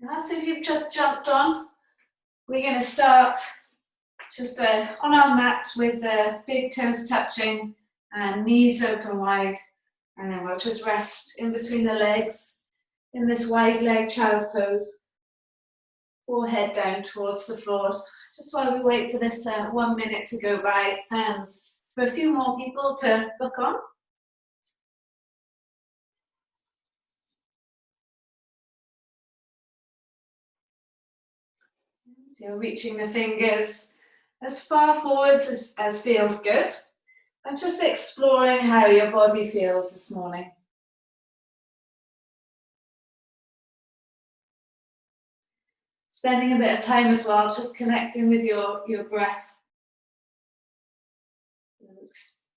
So if you've just jumped on, we're going to start just on our mat with the big toes touching and knees open wide. And then we'll just rest in between the legs in this wide leg child's pose. Forehead down towards the floor. Just while we wait for this 1 minute to go by and for a few more people to book on. So you're reaching the fingers as far forwards as feels good. And just exploring how your body feels this morning. Spending a bit of time as well, just connecting with your breath.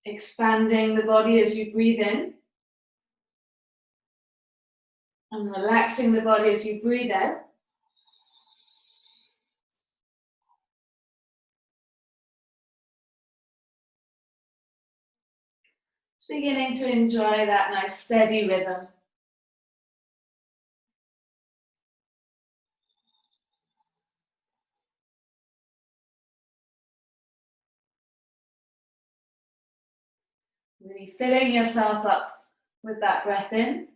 Expanding the body as you breathe in. And relaxing the body as you breathe out. Just beginning to enjoy that nice steady rhythm. Really filling yourself up with that breath in.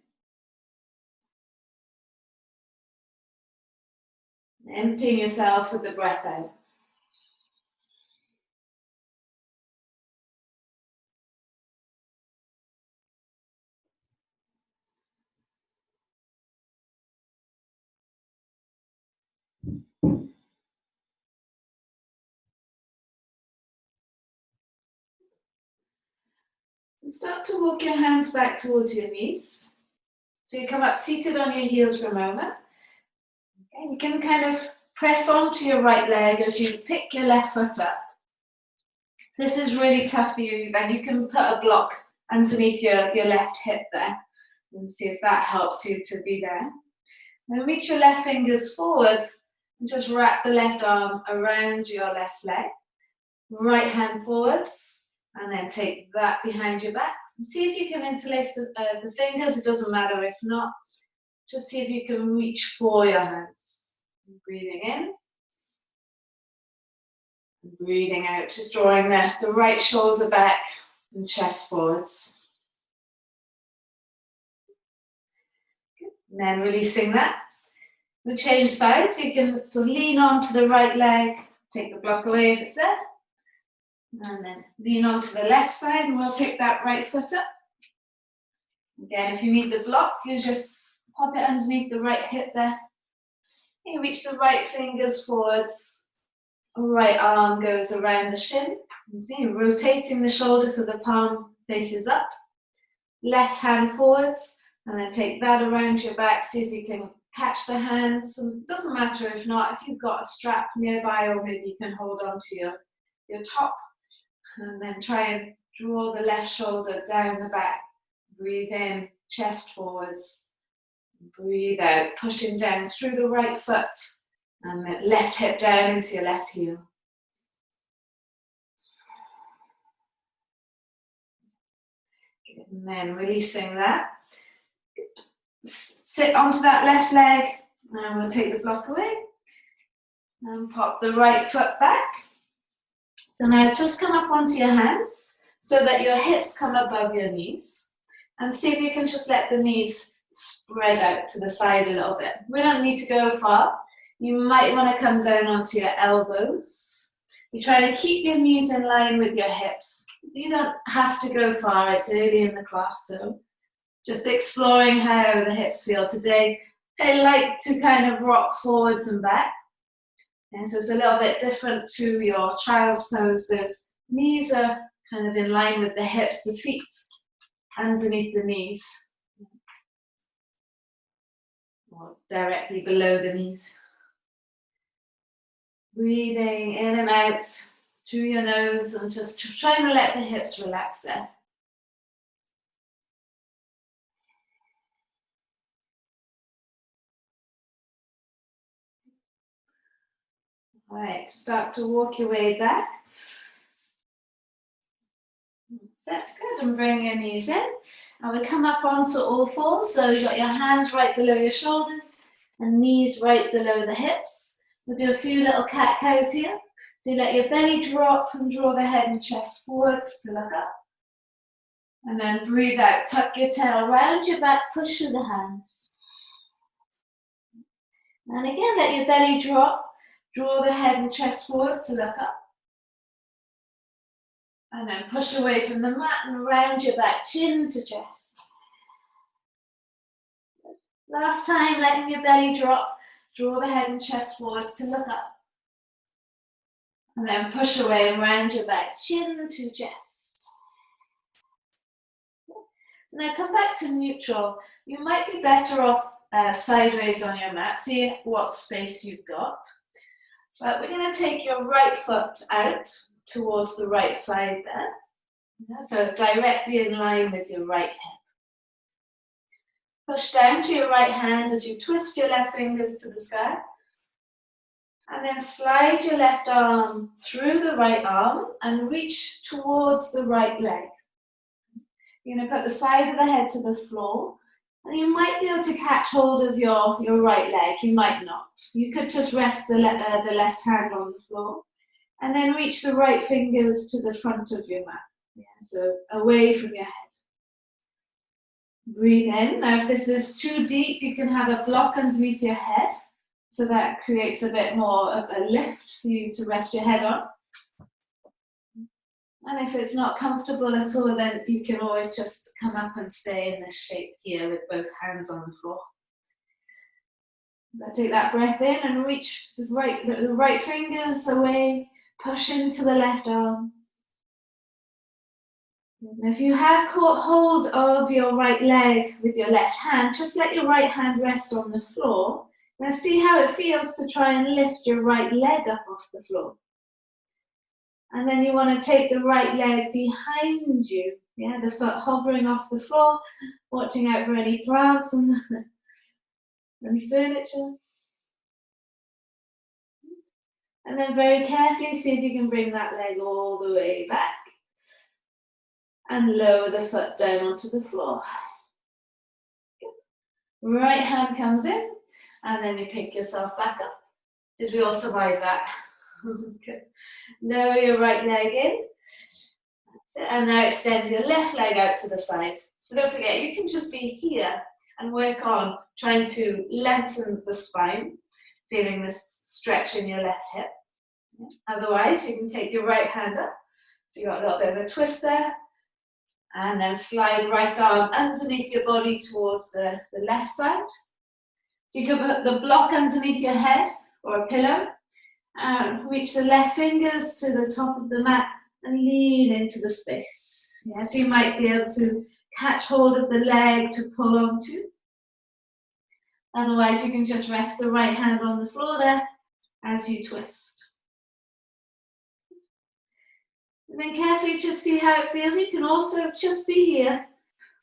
Emptying yourself with the breath out. So start to walk your hands back towards your knees. So you come up seated on your heels for a moment. Okay, you can kind of press onto your right leg as you pick your left foot up. This is really tough for you, then you can put a block underneath your left hip there and see if that helps you to be there. Then reach your left fingers forwards and just wrap the left arm around your left leg. Right hand forwards and then take that behind your back. See if you can interlace the fingers, it doesn't matter if not. Just see if you can reach for your hands. Breathing in. Breathing out, just drawing the right shoulder back and chest forwards. And then releasing that. We'll change sides, so you can sort of lean onto the right leg, take the block away if it's there. And then lean onto the left side and we'll pick that right foot up. Again, if you need the block, you just pop it underneath the right hip there. You reach the right fingers forwards. Right arm goes around the shin. You see, rotating the shoulder so the palm faces up. Left hand forwards, and then take that around your back. See if you can catch the hands. So it doesn't matter if not, if you've got a strap nearby, or maybe you can hold on to your top. And then try and draw the left shoulder down the back. Breathe in, chest forwards. Breathe out, pushing down through the right foot. And the left hip down into your left heel. And then releasing that. Sit onto that left leg. And we'll take the block away. And pop the right foot back. So now just come up onto your hands so that your hips come above your knees. And see if you can just let the knees spread out to the side a little bit. We don't need to go far. You might want to come down onto your elbows. You're trying to keep your knees in line with your hips. You don't have to go far, it's early in the class, so just exploring how the hips feel today. I like to kind of rock forwards and back. And so it's a little bit different to your child's pose. Those knees are kind of in line with the hips, the feet underneath the knees. Or directly below the knees. Breathing in and out through your nose and just trying to let the hips relax there. All right, start to walk your way back. That's it, good, and bring your knees in. And we come up onto all fours, so you've got your hands right below your shoulders. and knees right below the hips. We'll do a few little cat-cows here. So you let your belly drop and draw the head and chest forwards to look up. And then breathe out, tuck your tail around your back, push through the hands. And again, let your belly drop, draw the head and chest forwards to look up. And then push away from the mat and round your back, chin to chest. Last time, letting your belly drop, draw the head and chest forwards to look up. And then push away and round your back, chin to chest. So now come back to neutral. You might be better off sideways on your mat. See what space you've got. But we're going to take your right foot out towards the right side there. So it's directly in line with your right hip. Push down to your right hand as you twist your left fingers to the sky. And then slide your left arm through the right arm and reach towards the right leg. You're going to put the side of the head to the floor. And you might be able to catch hold of your right leg. You might not. You could just rest the left hand on the floor. And then reach the right fingers to the front of your mat. Yeah, so away from your head. Breathe in. Now if this is too deep, you can have a block underneath your head. So that creates a bit more of a lift for you to rest your head on. And if it's not comfortable at all, then you can always just come up and stay in this shape here with both hands on the floor. Now take that breath in and reach the right fingers away, push into the left arm. And if you have caught hold of your right leg with your left hand, just let your right hand rest on the floor. Now see how it feels to try and lift your right leg up off the floor. And then you want to take the right leg behind you. Yeah, the foot hovering off the floor, watching out for any plants and any furniture. And then very carefully see if you can bring that leg all the way back. And lower the foot down onto the floor. Right hand comes in, and then you pick yourself back up. Did we all survive that? Good. Lower your right leg in. And now extend your left leg out to the side. So don't forget, you can just be here and work on trying to lengthen the spine, feeling this stretch in your left hip. Otherwise, you can take your right hand up. So you've got a little bit of a twist there. And then slide right arm underneath your body towards the left side. So you can put the block underneath your head or a pillow. Reach the left fingers to the top of the mat and lean into the space. Yeah, so you might be able to catch hold of the leg to pull onto. Otherwise, you can just rest the right hand on the floor there as you twist. And then carefully just see how it feels. You can also just be here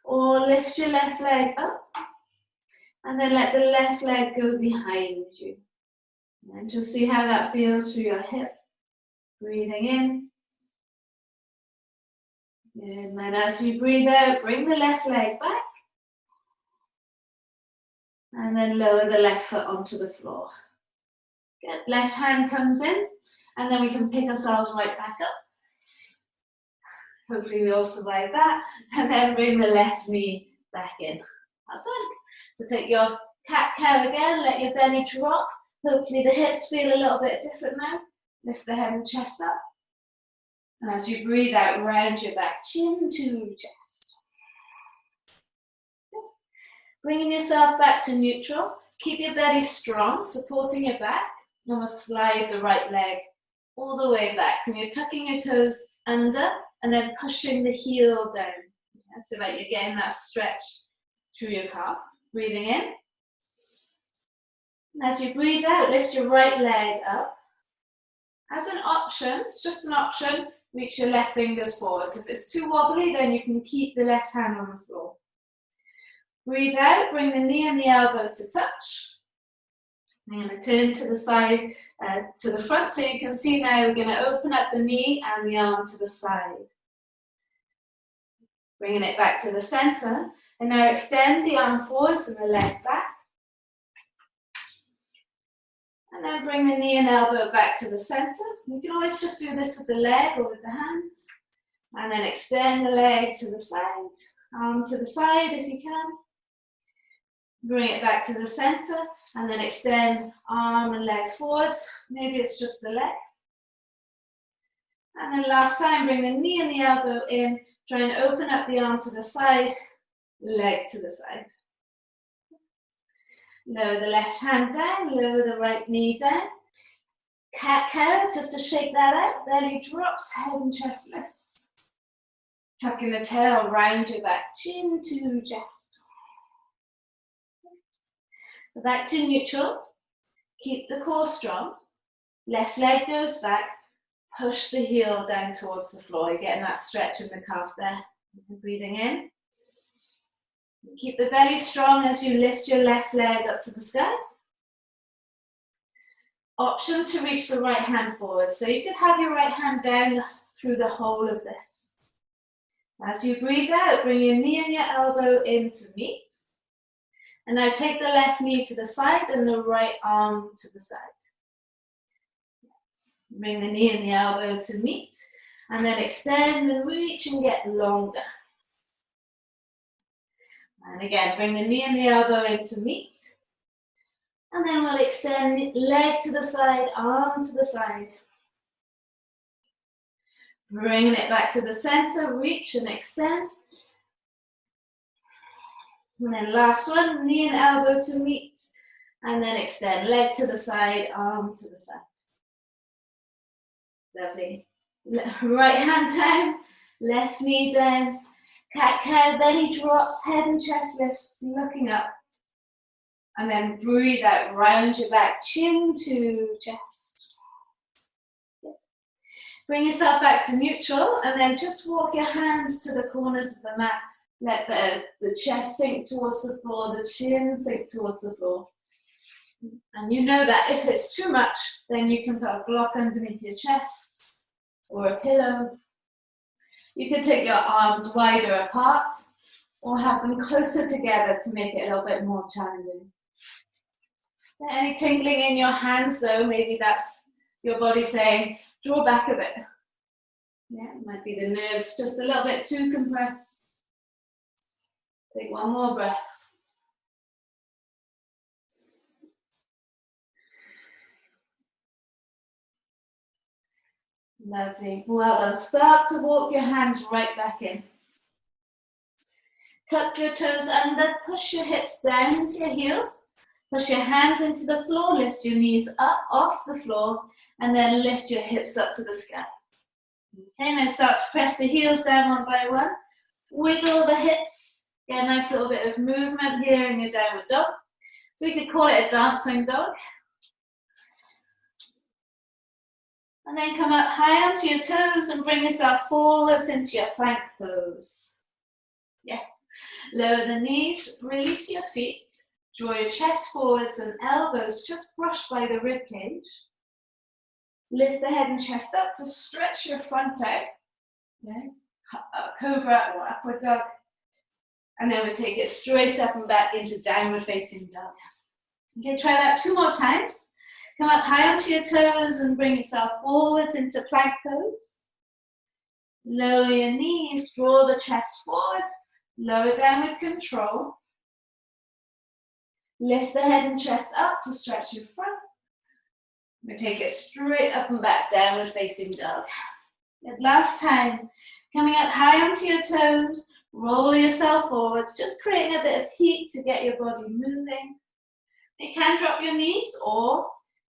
or lift your left leg up and then let the left leg go behind you. And just see how that feels through your hip. Breathing in. And then as you breathe out, bring the left leg back. And then lower the left foot onto the floor. Good. Left hand comes in. And then we can pick ourselves right back up. Hopefully we all survive that. And then bring the left knee back in. Well done. So take your cat-cow again. Let your belly drop. Hopefully the hips feel a little bit different now. Lift the head and chest up. And as you breathe out, round your back, chin to chest. Bringing yourself back to neutral. Keep your belly strong, supporting your back. And we'll slide the right leg all the way back. And you're tucking your toes under and then pushing the heel down. Yeah, so that you're getting that stretch through your calf. Breathing in. And as you breathe out, lift your right leg up. As an option, it's just an option, reach your left fingers forwards. If it's too wobbly, then you can keep the left hand on the floor. Breathe out, bring the knee and the elbow to touch. I'm going to turn to the side, to the front, so you can see now we're going to open up the knee and the arm to the side. Bringing it back to the center, and now extend the arm forwards and the leg back. And then bring the knee and elbow back to the center. You can always just do this with the leg or with the hands. And then extend the leg to the side, arm to the side if you can. Bring it back to the center and then extend arm and leg forwards. Maybe it's just the leg. And then last time, bring the knee and the elbow in. Try and open up the arm to the side, leg to the side. Lower the left hand down, lower the right knee down. Cat-cow, just to shake that out. Belly drops, head and chest lifts. Tucking the tail round your back, chin to chest. Back to neutral. Keep the core strong. Left leg goes back. Push the heel down towards the floor. You're getting that stretch in the calf there. Breathing in. Keep the belly strong as you lift your left leg up to the sky. Option to reach the right hand forward. So you could have your right hand down through the whole of this. As you breathe out, bring your knee and your elbow in to meet. And now take the left knee to the side and the right arm to the side. Yes. Bring the knee and the elbow to meet. And then extend and reach and get longer. And again, bring the knee and the elbow in to meet. And then we'll extend leg to the side, arm to the side. Bringing it back to the center, reach and extend. And then last one, knee and elbow to meet. And then extend leg to the side, arm to the side. Lovely. Right hand down, left knee down. Cat-cow, belly drops, head and chest lifts, looking up. And then breathe out, round your back, chin to chest. Bring yourself back to neutral and then just walk your hands to the corners of the mat. Let the chest sink towards the floor, the chin sink towards the floor. And you know that if it's too much, then you can put a block underneath your chest or a pillow. You can take your arms wider apart or have them closer together to make it a little bit more challenging. Any tingling in your hands though, maybe that's your body saying, draw back a bit. Yeah, it might be the nerves just a little bit too compressed. Take one more breath. Lovely, well done. Start to walk your hands right back in. Tuck your toes under, push your hips down into your heels. Push your hands into the floor, lift your knees up off the floor, and then lift your hips up to the sky. Okay, now start to press the heels down one by one. Wiggle the hips, get a nice little bit of movement here in your downward dog. So we could call it a dancing dog. And then come up high onto your toes and bring yourself forwards into your plank pose. Yeah. Lower the knees, release your feet. Draw your chest forwards and elbows just brush by the rib cage. Lift the head and chest up to stretch your front out. Okay. Cobra or upward dog. And then we'll take it straight up and back into downward facing dog. Okay, try that 2 more times. Come up high onto your toes and bring yourself forwards into plank pose. Lower your knees, draw the chest forwards, lower down with control. Lift the head and chest up to stretch your front. We take it straight up and back, downward facing dog. And last time, coming up high onto your toes, roll yourself forwards, just creating a bit of heat to get your body moving. You can drop your knees or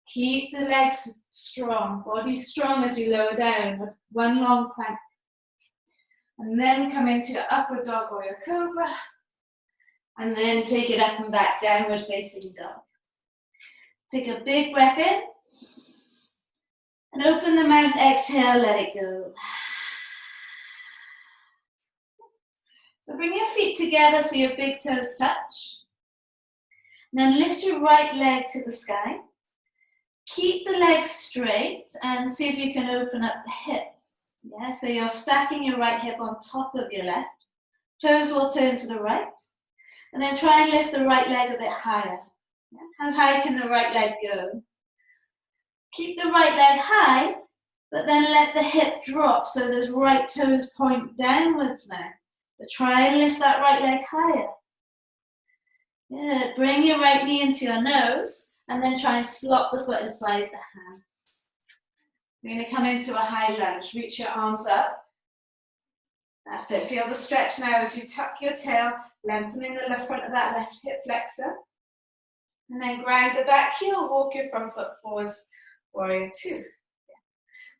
keep the legs strong, body strong as you lower down with one long plank. And then come into your upward dog or your cobra. And then take it up and back, downward facing dog. Take a big breath in. And open the mouth, exhale, let it go. So bring your feet together so your big toes touch. Then lift your right leg to the sky. Keep the legs straight and see if you can open up the hip. Yeah, so you're stacking your right hip on top of your left. Toes will turn to the right. And then try and lift the right leg a bit higher. Yeah. How high can the right leg go? Keep the right leg high, but then let the hip drop so those right toes point downwards now. But try and lift that right leg higher. Good. Bring your right knee into your nose and then try and slot the foot inside the hands. You're going to come into a high lunge. Reach your arms up. That's it. Feel the stretch now as you tuck your tail, lengthening the left front of that left hip flexor. And then ground the back heel, walk your front foot forwards, warrior two.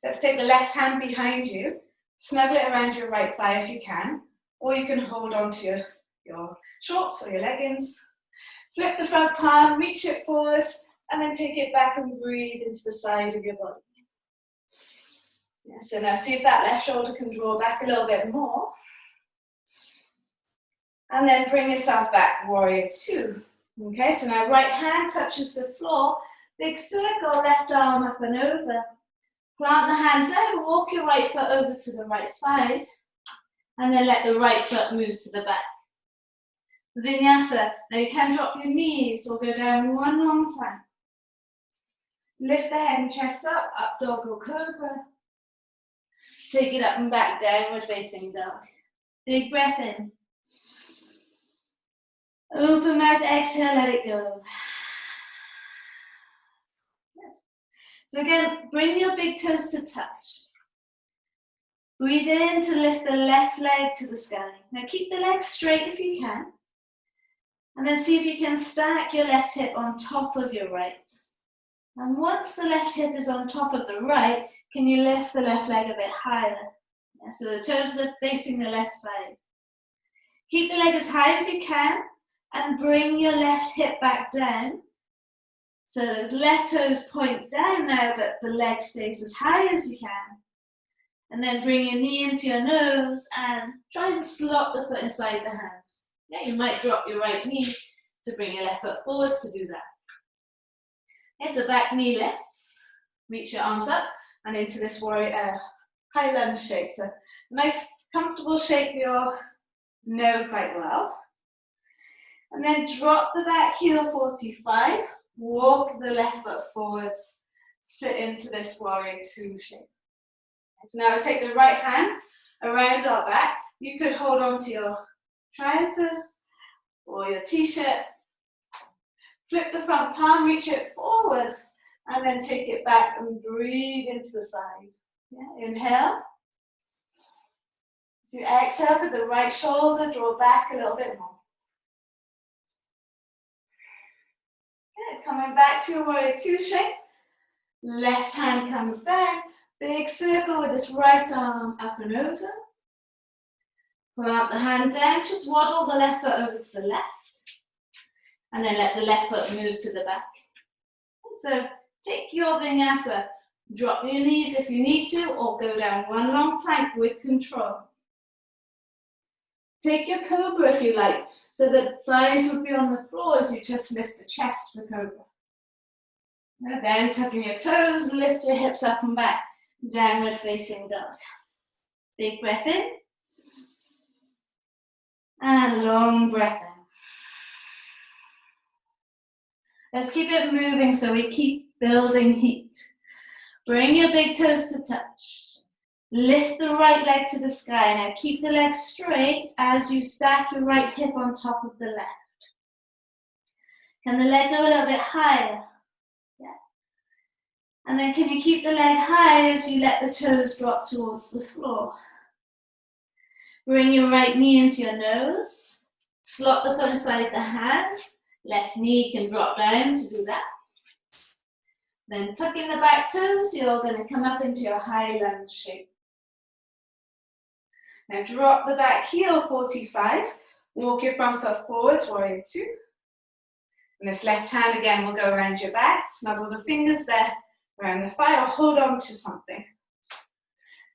So let's take the left hand behind you, snuggle it around your right thigh if you can, or you can hold on to your shorts or your leggings. Flip the front palm, reach it forwards, and then take it back and breathe into the side of your body. Yeah, so now see if that left shoulder can draw back a little bit more. And then bring yourself back, warrior two. Okay, so now right hand touches the floor, big circle, left arm up and over. Plant the hand down, walk your right foot over to the right side, and then let the right foot move to the back. Vinyasa, now you can drop your knees or go down one long plank. Lift the head and chest up dog or cobra. Take it up and back, downward facing dog. Big breath in. Open mouth, exhale, let it go. So again, bring your big toes to touch. Breathe in to lift the left leg to the sky. Now keep the legs straight if you can. And then see if you can stack your left hip on top of your right. And once the left hip is on top of the right, can you lift the left leg a bit higher? Yeah, so the toes are facing the left side. Keep the leg as high as you can and bring your left hip back down. So those left toes point down now, but the leg stays as high as you can. And then bring your knee into your nose and try and slot the foot inside the hands. Yeah, you might drop your right knee to bring your left foot forwards to do that. Okay, so back knee lifts. Reach your arms up and into this warrior high lunge shape. So nice, comfortable shape you'll know quite well. And then drop the back heel 45. Walk the left foot forwards. Sit into this warrior two shape. So now we'll take the right hand around our back. You could hold on to your trousers or your t-shirt. Flip the front palm, reach it forwards, and then take it back and breathe into the side. Yeah, inhale. As you exhale with the right shoulder, draw back a little bit more. Good, coming back to your warrior two shape. Left hand comes down, big circle with this right arm up and over. Plant the hand down, just waddle the left foot over to the left. And then let the left foot move to the back. So take your vinyasa, drop your knees if you need to, or go down one long plank with control. Take your cobra if you like, so that thighs would be on the floor as you just lift the chest for cobra. And then tucking your toes, lift your hips up and back, downward facing dog. Big breath in. And long breath in. Let's keep it moving so we keep building heat. Bring your big toes to touch. Lift the right leg to the sky. Now keep the leg straight as you stack your right hip on top of the left. Can the leg go a little bit higher? Yeah. And then can you keep the leg high as you let the toes drop towards the floor? Bring your right knee into your nose. Slot the foot inside the hand. Left knee can drop down to do that. Then tuck in the back toes, you're going to come up into your high lunge shape. Now drop the back heel 45, walk your front foot forwards, warrior two. And this left hand again will go around your back, snuggle the fingers there around the thigh or hold on to something.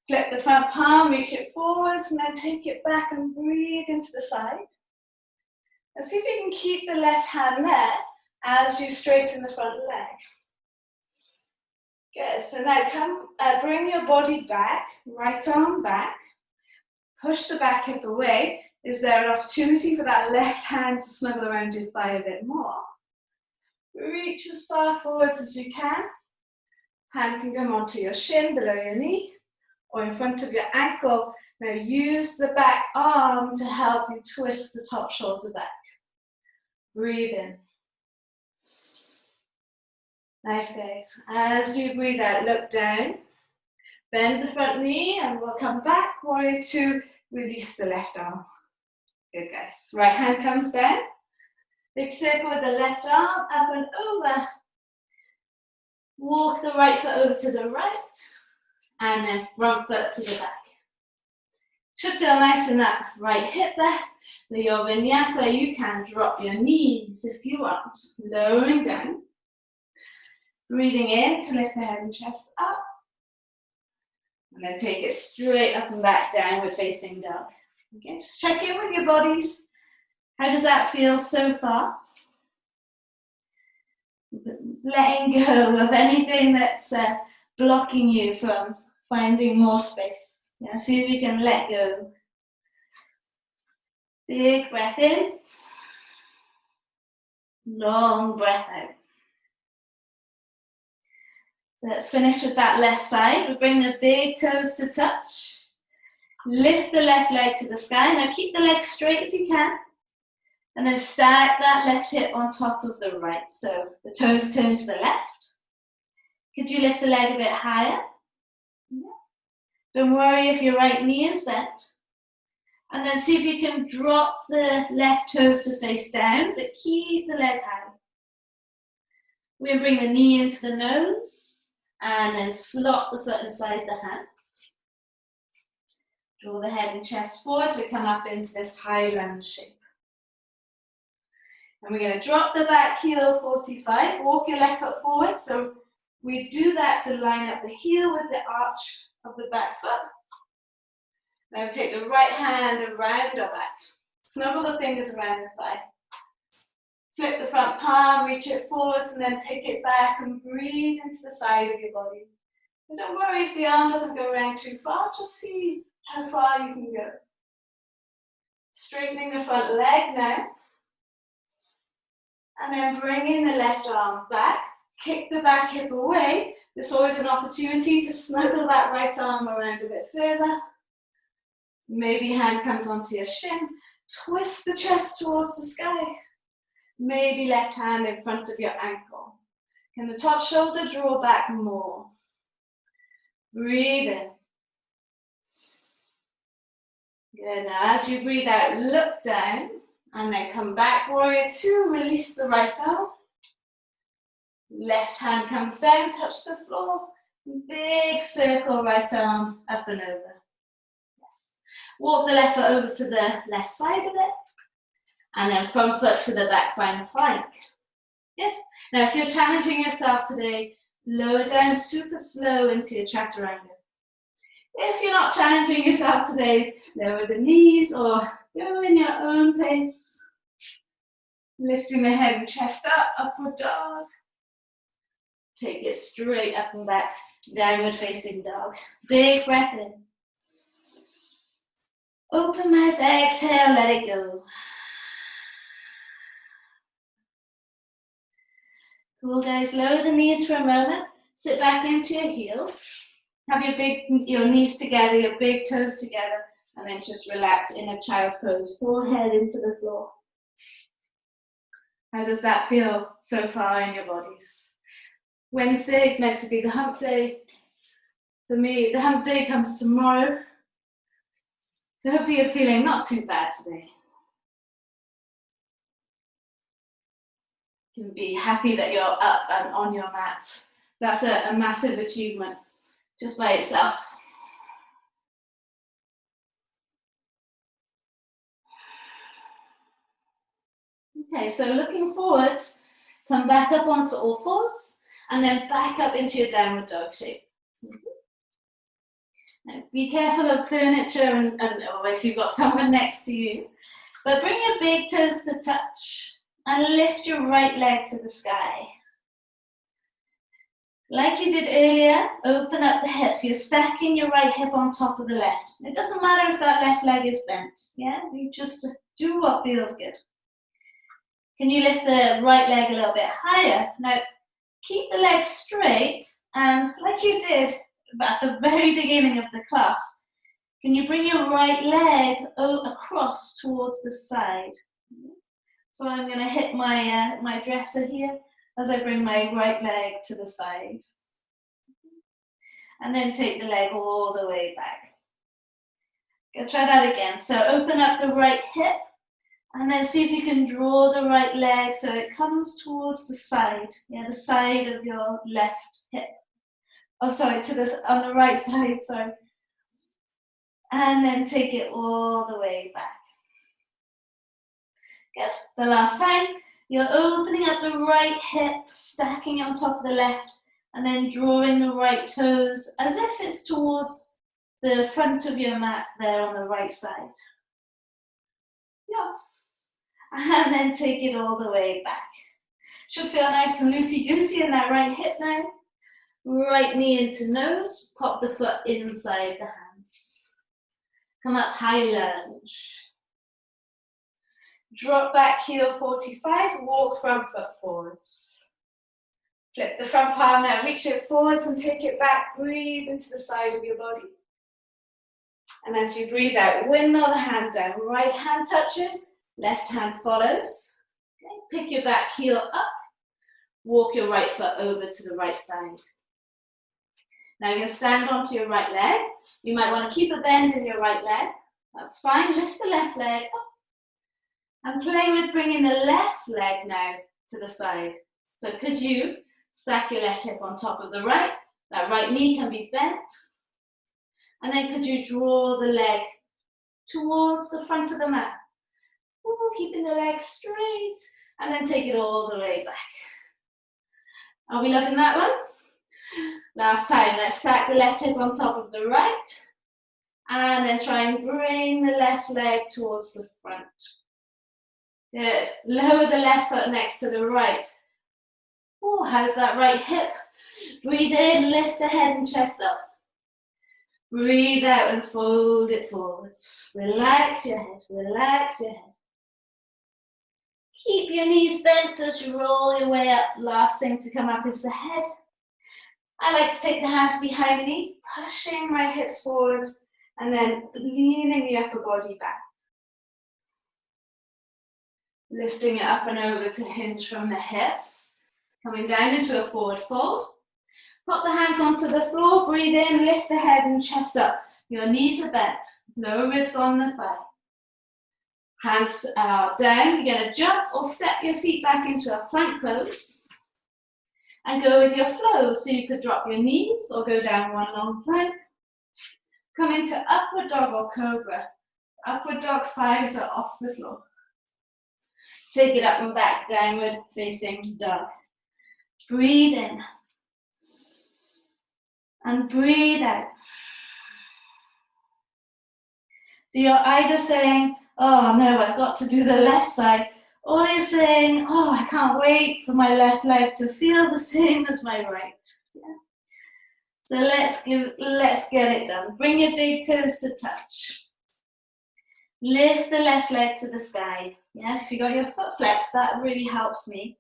Flip the front palm, reach it forwards and then take it back and breathe into the side. And see if you can keep the left hand there as you straighten the front leg. Good, so now bring your body back, right arm back. Push the back hip away. Is there an opportunity for that left hand to snuggle around your thigh a bit more? Reach as far forwards as you can. Hand can come onto your shin, below your knee, or in front of your ankle. Now use the back arm to help you twist the top shoulder back. Breathe in. Nice, guys. As you breathe out, look down. Bend the front knee and we'll come back. Warrior two, release the left arm. Good, guys. Right hand comes down. Big circle with the left arm, up and over. Walk the right foot over to the right. And then front foot to the back. Should feel nice in that right hip there. So your vinyasa, you can drop your knees if you want. Lowering down. Breathing in to lift the head and chest up. And then take it straight up and back, downward facing dog. Okay, just check in with your bodies. How does that feel so far? Letting go of anything that's blocking you from finding more space. Yeah, see if you can let go. Big breath in. Long breath out. So let's finish with that left side. We bring the big toes to touch. Lift the left leg to the sky. Now keep the leg straight if you can. And then stack that left hip on top of the right. So the toes turn to the left. Could you lift the leg a bit higher? Yeah. Don't worry if your right knee is bent. And then see if you can drop the left toes to face down, but keep the leg high. We're going to bring the knee into the nose and then slot the foot inside the hands. Draw the head and chest forward as we come up into this high lunge shape. And we're going to drop the back heel 45, walk your left foot forward. So we do that to line up the heel with the arch of the back foot. Now take the right hand around our back. Snuggle the fingers around the thigh. Flip the front palm, reach it forwards, and then take it back and breathe into the side of your body. And don't worry if the arm doesn't go around too far, just see how far you can go. Straightening the front leg now. And then bringing the left arm back, kick the back hip away. There's always an opportunity to snuggle that right arm around a bit further. Maybe hand comes onto your shin. Twist the chest towards the sky. Maybe left hand in front of your ankle. Can the top shoulder draw back more? Breathe in. Good. Now as you breathe out, look down. And then come back, warrior two, release the right arm. Left hand comes down, touch the floor. Big circle, right arm up and over. Yes. Walk the left foot over to the left side of it. And then front foot to the back, final plank. Good. Now if you're challenging yourself today, lower down super slow into your chaturanga. If you're not challenging yourself today, lower the knees or go in your own pace. Lifting the head and chest up, upward dog. Take it straight up and back, downward facing dog. Big breath in. Open mouth, exhale, let it go. Cool, guys, lower the knees for a moment. Sit back into your heels. Have your knees together, your big toes together. And then just relax in a child's pose, forehead into the floor. How does that feel so far in your bodies? Wednesday is meant to be the hump day. For me, the hump day comes tomorrow. So hopefully you're feeling not too bad today. You can be happy that you're up and on your mat. That's a massive achievement just by itself. Okay, so looking forwards, come back up onto all fours, and then back up into your downward dog shape. Now, be careful of furniture or if you've got someone next to you, but bring your big toes to touch, and lift your right leg to the sky. Like you did earlier, open up the hips. You're stacking your right hip on top of the left. It doesn't matter if that left leg is bent, yeah? You just do what feels good. Can you lift the right leg a little bit higher? Now, keep the leg straight And like you did at the very beginning of the class, can you bring your right leg across towards the side? So I'm going to hit my, my dresser here as I bring my right leg to the side. And then take the leg all the way back. Go try that again. So open up the right hip and then see if you can draw the right leg so it comes towards the side. Yeah, the side of your left hip. Oh, sorry, to this on the right side, sorry. And then take it all the way back. Good. So last time, you're opening up the right hip, stacking on top of the left, and then drawing the right toes as if it's towards the front of your mat there on the right side. Yes. And then take it all the way back. Should feel nice and loosey-goosey in that right hip now. Right knee into nose, pop the foot inside the hands. Come up, high lunge. Drop back, heel 45, walk front foot forwards. Flip the front palm now, reach it forwards and take it back. Breathe into the side of your body. And as you breathe out, windmill the hand down. Right hand touches, left hand follows. Okay. Pick your back heel up. Walk your right foot over to the right side. Now you're going to stand onto your right leg. You might want to keep a bend in your right leg. That's fine. Lift the left leg up. And play with bringing the left leg now to the side. So could you stack your left hip on top of the right? That right knee can be bent. And then could you draw the leg towards the front of the mat? Ooh, keeping the leg straight. And then take it all the way back. Are we loving that one? Last time, let's stack the left hip on top of the right. And then try and bring the left leg towards the front. Good. Lower the left foot next to the right. Oh, how's that right hip? Breathe in, lift the head and chest up. Breathe out and fold it forwards. Relax your head, relax your head. Keep your knees bent as you roll your way up. Last thing to come up is the head. I like to take the hands behind me, pushing my hips forwards and then leaning the upper body back. Lifting it up and over to hinge from the hips. Coming down into a forward fold. Pop the hands onto the floor, breathe in, lift the head and chest up. Your knees are bent, lower ribs on the thigh. Hands are down, you're going to jump or step your feet back into a plank pose. And go with your flow, so you could drop your knees or go down one long plank. Come into upward dog or cobra. Upward dog, thighs are off the floor. Take it up and back, downward facing dog. Breathe in. And breathe out. So you're either saying, oh no, I've got to do the left side, or you're saying, oh, I can't wait for my left leg to feel the same as my right. Yeah. So let's get it done. Bring your big toes to touch. Lift the left leg to the sky. Yes, you got your foot flexed, that really helps me.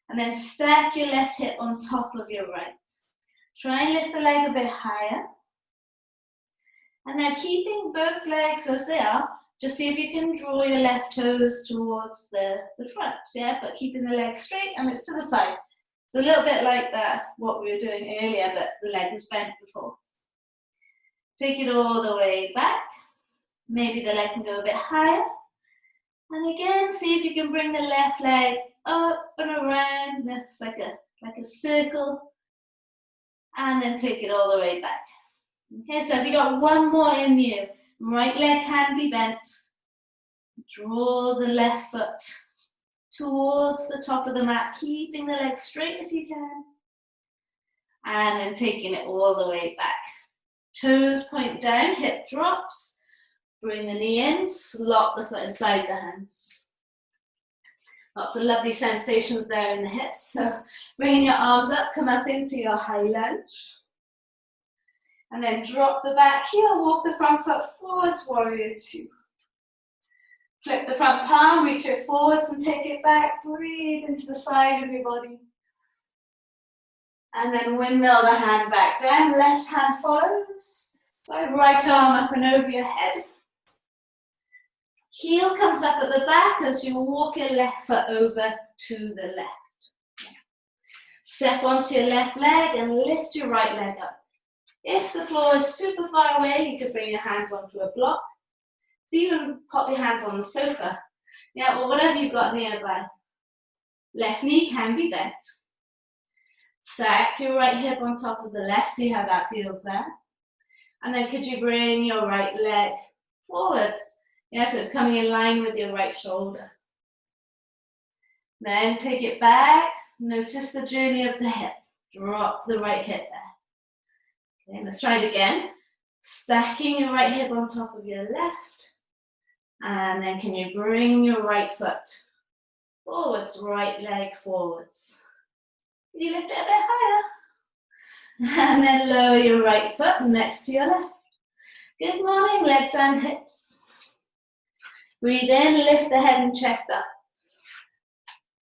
And then stack your left hip on top of your right. Try and lift the leg a bit higher. And now keeping both legs as they are, just see if you can draw your left toes towards the front, yeah? But keeping the leg straight and it's to the side. It's a little bit like that, what we were doing earlier, but the leg was bent before. Take it all the way back. Maybe the leg can go a bit higher. And again, see if you can bring the left leg up and around. It's like a circle. And then take it all the way back. Okay, so if you got one more in you, right leg can be bent. Draw the left foot towards the top of the mat, keeping the leg straight if you can. And then taking it all the way back. Toes point down, hip drops. Bring the knee in, slot the foot inside the hands. Lots of lovely sensations there in the hips. So bringing your arms up, come up into your high lunge. And then drop the back heel, walk the front foot forwards, warrior two. Flip the front palm, reach it forwards and take it back. Breathe into the side of your body. And then windmill the hand back down, left hand follows. So right arm up and over your head. Heel comes up at the back as you walk your left foot over to the left. Step onto your left leg and lift your right leg up. If the floor is super far away, you could bring your hands onto a block. Even pop your hands on the sofa. Yeah, or whatever you've got nearby. Left knee can be bent. Stack your right hip on top of the left, see how that feels there. And then could you bring your right leg forwards? Yeah, so it's coming in line with your right shoulder. Then take it back, notice the journey of the hip. Drop the right hip there. Okay, let's try it again. Stacking your right hip on top of your left. And then can you bring your right foot forwards, right leg forwards. Can you lift it a bit higher? And then lower your right foot next to your left. Good morning, legs and hips. Breathe in, lift the head and chest up.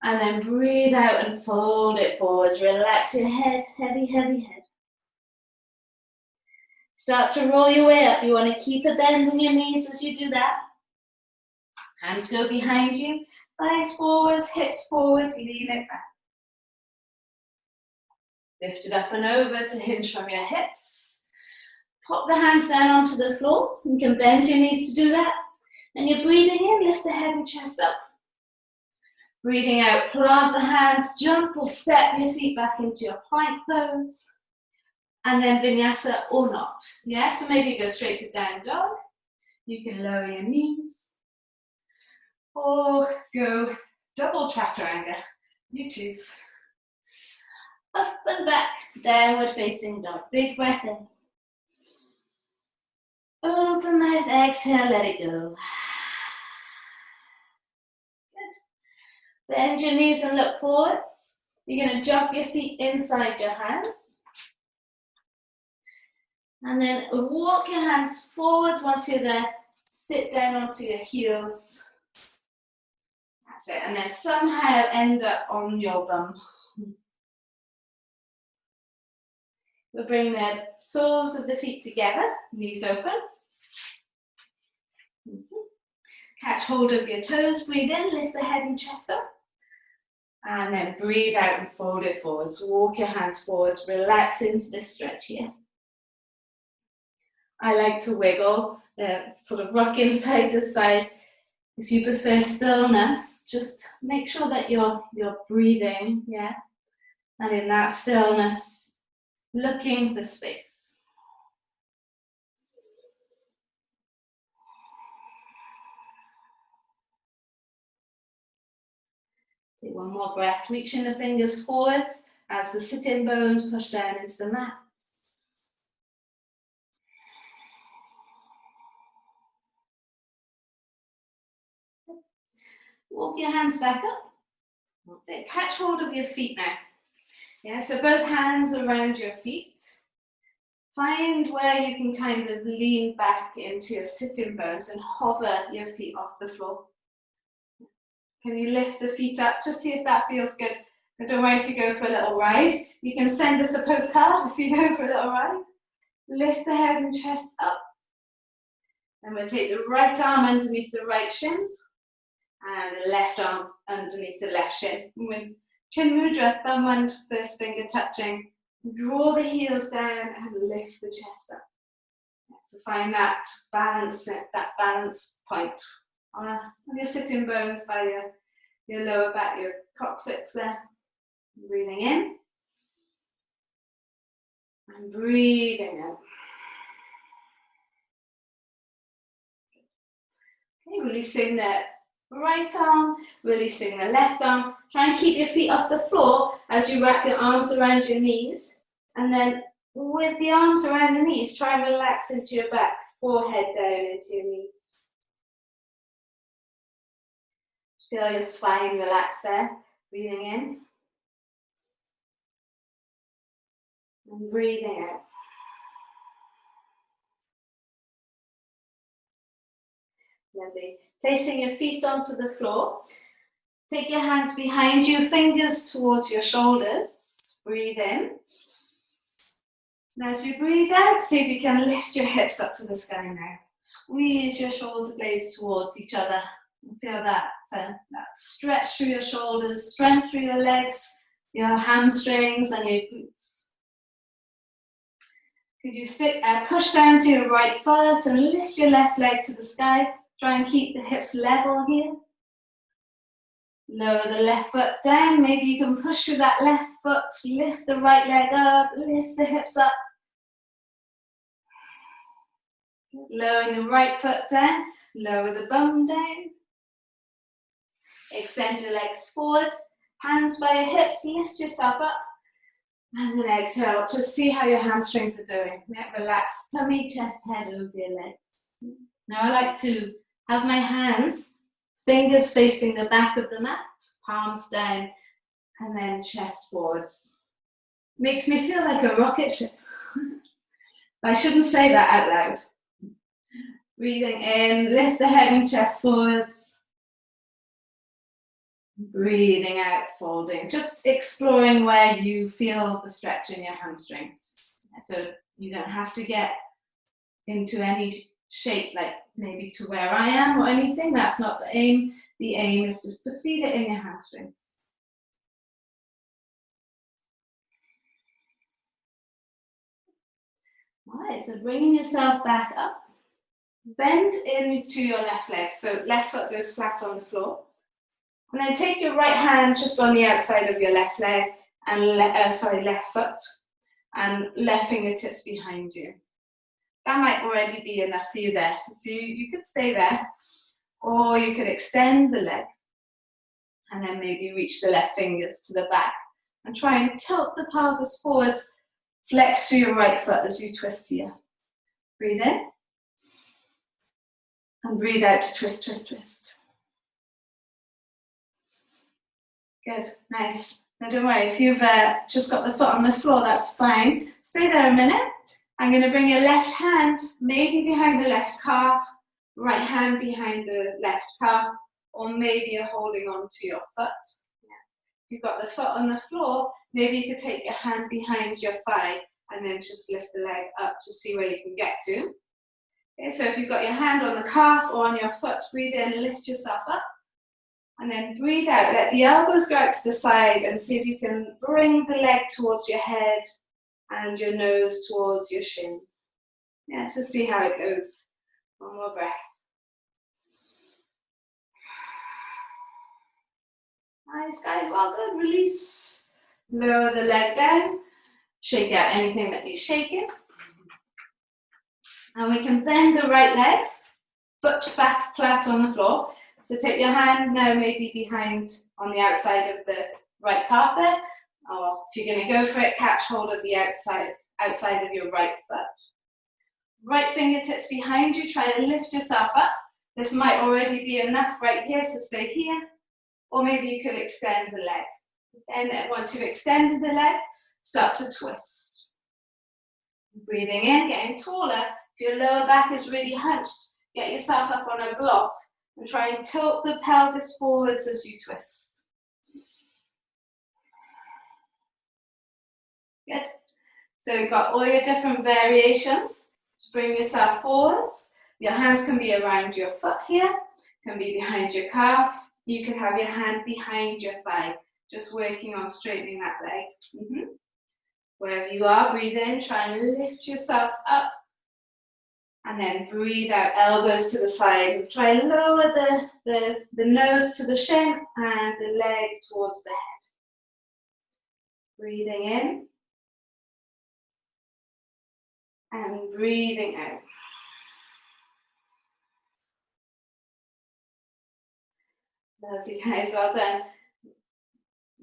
And then breathe out and fold it forwards. Relax your head, heavy, heavy head. Start to roll your way up. You want to keep a bend in your knees as you do that. Hands go behind you. Thighs forwards, hips forwards, lean it back. Lift it up and over to hinge from your hips. Pop the hands down onto the floor. You can bend your knees to do that. And you're breathing in, lift the head and chest up. Breathing out, plant the hands, jump or step your feet back into your plank pose. And then vinyasa or not. Yeah, so maybe you go straight to down dog. You can lower your knees. Or go double chaturanga. You choose. Up and back, downward facing dog. Big breath in. Open mouth, exhale, let it go. Good. Bend your knees and look forwards. You're going to jump your feet inside your hands. And then walk your hands forwards. Once you're there, sit down onto your heels. That's it. And then somehow end up on your bum. We'll bring the soles of the feet together, knees open. Catch hold of your toes, breathe in, lift the head and chest up. And then breathe out and fold it forwards. Walk your hands forwards, relax into this stretch here. I like to wiggle, sort of rocking side to side. If you prefer stillness, just make sure that you're breathing, yeah? And in that stillness, looking for space. Take one more breath, reaching the fingers forwards as the sitting bones push down into the mat. Walk your hands back up. That's it. Catch hold of your feet now. Yeah, so both hands around your feet. Find where you can kind of lean back into your sitting bones and hover your feet off the floor. Can you lift the feet up? Just see if that feels good. But don't worry if you go for a little ride. You can send us a postcard if you go for a little ride. Lift the head and chest up. And we'll take the right arm underneath the right shin and the left arm underneath the left shin. With chin mudra, thumb and first finger touching. Draw the heels down and lift the chest up. So find that balance point on your sitting bones by your lower back, your coccyx there. Breathing in and breathing out. Okay, releasing the right arm, releasing the left arm. Try and keep your feet off the floor as you wrap your arms around your knees. And then with the arms around the knees, try and relax into your back, forehead down into your knees. Feel your spine relax there. Breathing in. And breathing out. Lovely. Placing your feet onto the floor. Take your hands behind you, fingers towards your shoulders. Breathe in. And as you breathe out, see if you can lift your hips up to the sky now. Squeeze your shoulder blades towards each other. Feel that stretch through your shoulders, strength through your legs, your hamstrings and your glutes. Could you push down to your right foot and lift your left leg to the sky? Try and keep the hips level here. Lower the left foot down. Maybe you can push through that left foot, lift the right leg up, lift the hips up. Lowering the right foot down, lower the bum down. Extend your legs forwards, hands by your hips, lift yourself up. And then exhale, just see how your hamstrings are doing. Relax tummy, chest, head over your legs. Now I like to have my hands, fingers facing the back of the mat, palms down, and then chest forwards. Makes me feel like a rocket ship. But I shouldn't say that out loud. Breathing in, lift the head and chest forwards. Breathing out, folding. Just exploring where you feel the stretch in your hamstrings. So you don't have to get into any shape, like maybe to where I am or anything. That's not the aim. The aim is just to feel it in your hamstrings. All right, so bringing yourself back up. Bend into your left leg. So left foot goes flat on the floor. And then take your right hand just on the outside of your left leg and left foot, and left fingertips behind you. That might already be enough for you there. So you could stay there, or you could extend the leg and then maybe reach the left fingers to the back and try and tilt the pelvis forwards, flex through your right foot as you twist here. Breathe in and breathe out to twist, twist, twist. Good, nice. Now don't worry, if you've just got the foot on the floor, that's fine. Stay there a minute. I'm going to bring your left hand maybe behind the left calf, right hand behind the left calf, or maybe you're holding on to your foot. Yeah. If you've got the foot on the floor, maybe you could take your hand behind your thigh and then just lift the leg up to see where you can get to. Okay, so if you've got your hand on the calf or on your foot, breathe in, lift yourself up. And then breathe out, let the elbows go out to the side and see if you can bring the leg towards your head and your nose towards your shin. Yeah, just see how it goes. One more breath. Nice, guys, well done. Release. Lower the leg down. Shake out anything that needs shaking. And we can bend the right legs, foot flat on the floor. So take your hand now maybe behind on the outside of the right calf there, or if you're going to go for it, catch hold of the outside of your right foot. Right fingertips behind you, try to lift yourself up. This might already be enough right here, so stay here. Or maybe you could extend the leg. And then once you've extended the leg, start to twist. Breathing in, getting taller. If your lower back is really hunched, get yourself up on a block. And try and tilt the pelvis forwards as you twist. Good. So you've got all your different variations. Just bring yourself forwards. Your hands can be around your foot here, can be behind your calf. You can have your hand behind your thigh, just working on straightening that leg. Wherever you are, breathe in, try and lift yourself up. And then breathe out, elbows to the side. Try and lower the nose to the shin and the leg towards the head. Breathing in. And breathing out. Lovely, guys, well done.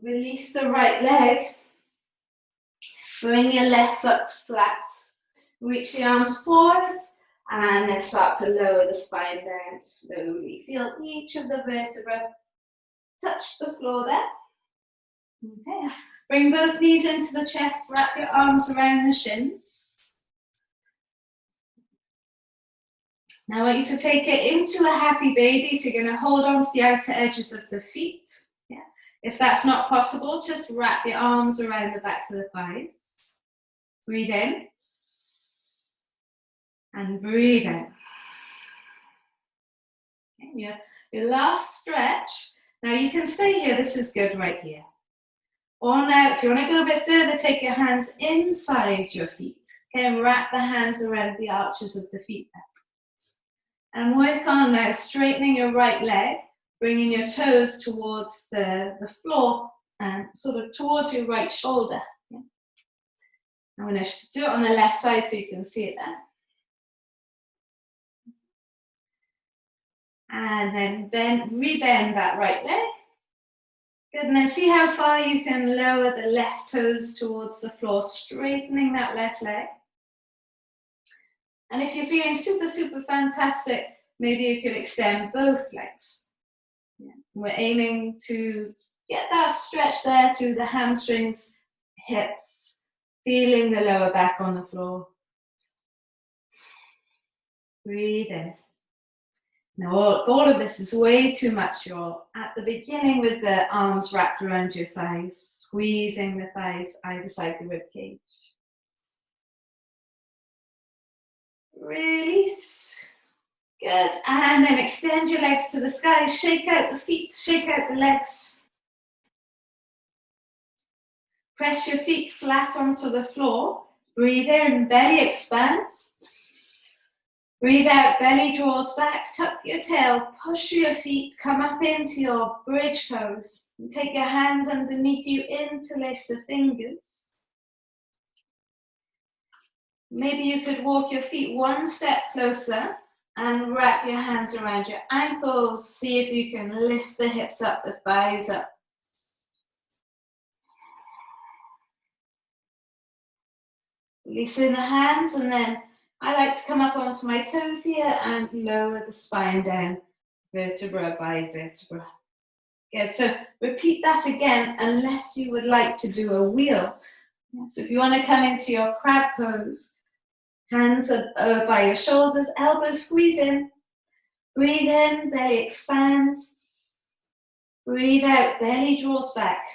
Release the right leg. Bring your left foot flat. Reach the arms forwards. And then start to lower the spine down slowly. Feel each of the vertebrae touch the floor there. Okay. Bring both knees into the chest, wrap your arms around the shins. Now I want you to take it into a happy baby. So you're going to hold on to the outer edges of the feet. Yeah. If that's not possible, just wrap your arms around the backs of the thighs. Breathe in. And breathe out. Okay, your last stretch. Now you can stay here, this is good right here. Or now, if you want to go a bit further, take your hands inside your feet. Okay, and wrap the hands around the arches of the feet there. And work on now straightening your right leg, bringing your toes towards the floor and sort of towards your right shoulder. Okay. I'm going to do it on the left side so you can see it there. And then rebend that right leg. Good, and then see how far you can lower the left toes towards the floor, straightening that left leg. And if you're feeling super, super fantastic, maybe you could extend both legs. Yeah. We're aiming to get that stretch there through the hamstrings, hips, feeling the lower back on the floor. Breathe in. Now, all of this is way too much. You're at the beginning with the arms wrapped around your thighs, squeezing the thighs either side the rib cage. Release. Good. And then extend your legs to the sky. Shake out the feet, shake out the legs. Press your feet flat onto the floor. Breathe in, belly expands. Breathe out, belly draws back, tuck your tail, push your feet, come up into your bridge pose. And take your hands underneath you, interlace the fingers. Maybe you could walk your feet one step closer and wrap your hands around your ankles. See if you can lift the hips up, the thighs up. Releasing the hands, and then I like to come up onto my toes here and lower the spine down, vertebra by vertebra. Good, so repeat that again unless you would like to do a wheel. So if you want to come into your crab pose, hands are by your shoulders, elbows squeeze in. Breathe in, belly expands. Breathe out, belly draws back.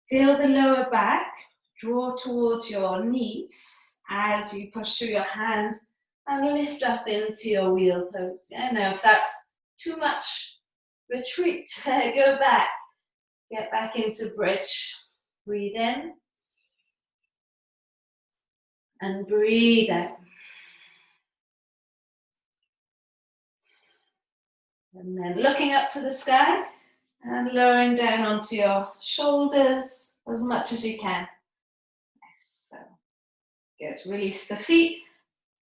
Feel the lower back draw towards your knees as you push through your hands and lift up into your wheel pose. Yeah, now if that's too much, retreat, go back, get back into bridge. Breathe in and breathe out. And then looking up to the sky and lowering down onto your shoulders as much as you can. Yes, so good. Release the feet.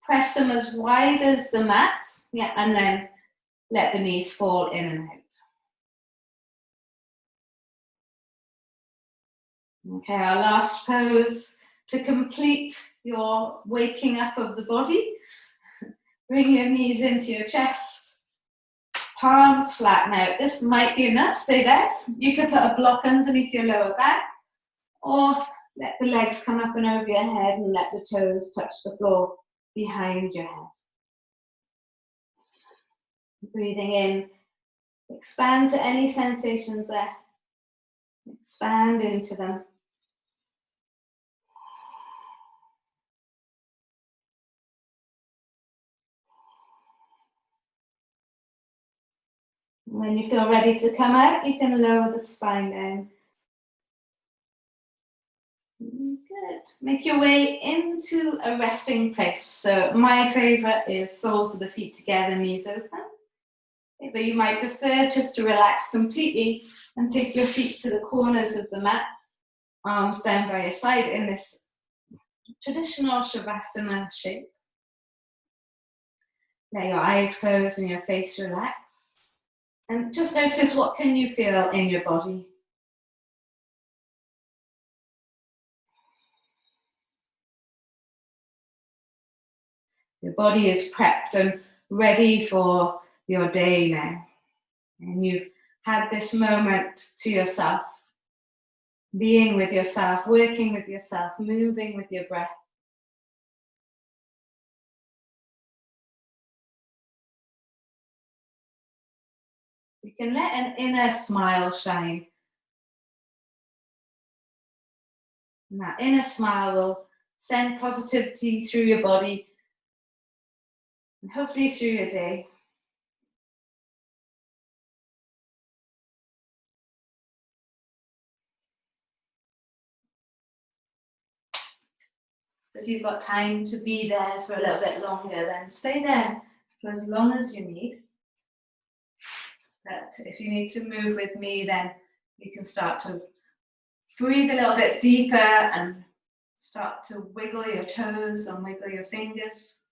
Press them as wide as the mat, yeah, and then let the knees fall in and out. Okay, our last pose to complete your waking up of the body. Bring your knees into your chest, palms flatten out. This might be enough, stay there. You could put a block underneath your lower back, or let the legs come up and over your head and let the toes touch the floor behind your head. Breathing in, expand to any sensations there. Expand into them. When you feel ready to come out, you can lower the spine down. Good. Make your way into a resting place. So my favorite is soles of the feet together, knees open. But you might prefer just to relax completely and take your feet to the corners of the mat, arms down by your side in this traditional Shavasana shape. Let your eyes close and your face relax. And just notice, what can you feel in your body? Your body is prepped and ready for your day now. And you've had this moment to yourself, being with yourself, working with yourself, moving with your breath. You can let an inner smile shine And that inner smile will send positivity through your body and hopefully through your day. So if you've got time to be there for a little bit longer, then stay there for as long as you need. But if you need to move with me, then you can start to breathe a little bit deeper and start to wiggle your toes and wiggle your fingers.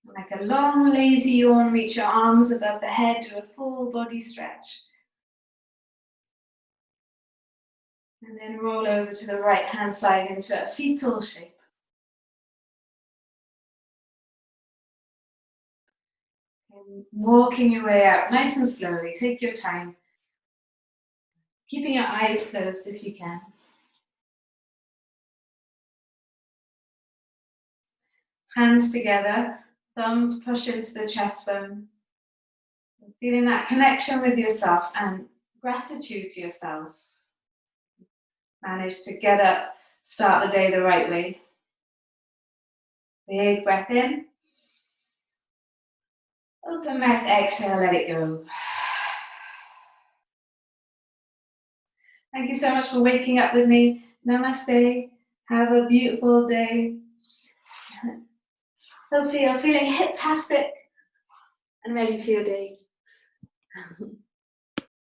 Like a long, lazy yawn, reach your arms above the head, do a full body stretch. And then roll over to the right hand side into a fetal shape. And walking your way out nice and slowly, take your time. Keeping your eyes closed if you can. Hands together, thumbs push into the chest bone. Feeling that connection with yourself and gratitude to yourselves. Manage to get up, start the day the right way. Big breath in. Open mouth, exhale, let it go. Thank you so much for waking up with me. Namaste. Have a beautiful day. Hopefully you're feeling hip-tastic and ready for your day.